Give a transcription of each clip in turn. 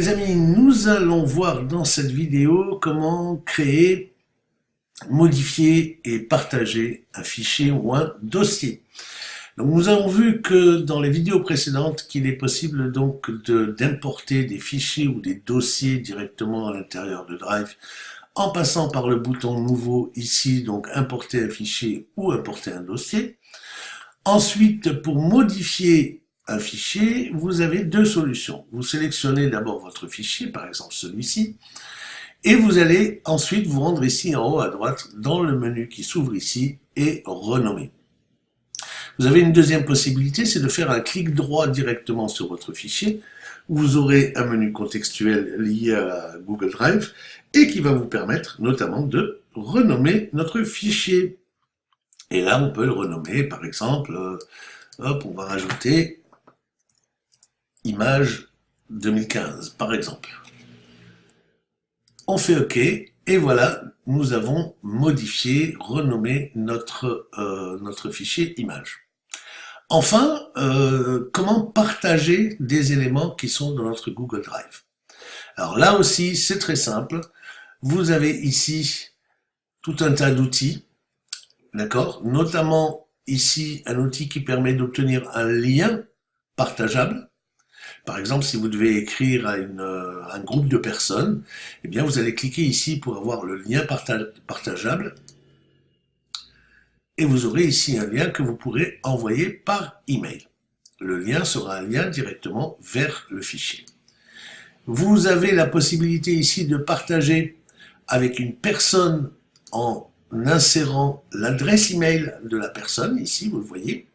Les amis, nous allons voir dans cette vidéo comment créer, modifier et partager un fichier ou un dossier. Donc nous avons vu que dans les vidéos précédentes qu'il est possible donc d'importer des fichiers ou des dossiers directement à l'intérieur de Drive en passant par le bouton nouveau ici, donc importer un fichier ou importer un dossier. Ensuite, pour modifier un fichier, vous avez deux solutions. Vous sélectionnez d'abord votre fichier, par exemple celui-ci, et vous allez ensuite vous rendre ici en haut à droite dans le menu qui s'ouvre ici et renommer. Vous avez une deuxième possibilité, c'est de faire un clic droit directement sur votre fichier. Vous aurez un menu contextuel lié à Google Drive et qui va vous permettre notamment de renommer notre fichier. Et là, on peut le renommer, par exemple, hop, on va rajouter image 2015, par exemple. On fait OK, et voilà, nous avons modifié, renommé notre fichier image. Enfin, comment partager des éléments qui sont dans notre Google Drive? Alors là aussi, c'est très simple. Vous avez ici tout un tas d'outils, d'accord? Notamment ici, un outil qui permet d'obtenir un lien partageable. Par exemple, si vous devez écrire à un groupe de personnes, eh bien, vous allez cliquer ici pour avoir le lien partageable. Et vous aurez ici un lien que vous pourrez envoyer par email. Le lien sera un lien directement vers le fichier. Vous avez la possibilité ici de partager avec une personne en insérant l'adresse email de la personne, ici vous le voyez.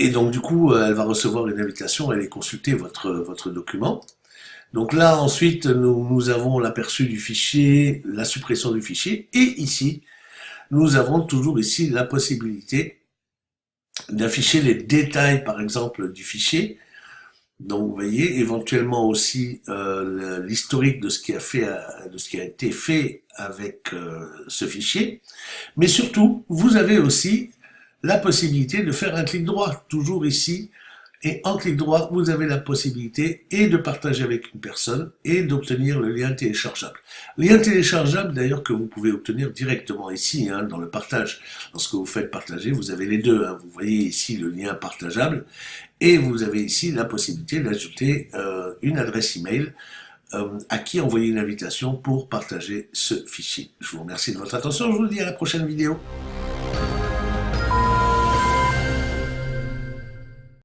Et donc du coup, elle va recevoir une invitation à aller consulter votre document. Donc là, ensuite, nous avons l'aperçu du fichier, la suppression du fichier, et ici, nous avons toujours ici la possibilité d'afficher les détails, par exemple, du fichier. Donc, vous voyez, éventuellement aussi l'historique de ce qui a été fait avec ce fichier. Mais surtout, vous avez aussi la possibilité de faire un clic droit, toujours ici. Et en clic droit, vous avez la possibilité et de partager avec une personne et d'obtenir le lien téléchargeable. Lien téléchargeable d'ailleurs que vous pouvez obtenir directement ici, hein, dans le partage. Lorsque vous faites partager, vous avez les deux. Hein. Vous voyez ici le lien partageable et vous avez ici la possibilité d'ajouter une adresse email à qui envoyer une invitation pour partager ce fichier. Je vous remercie de votre attention. Je vous dis à la prochaine vidéo.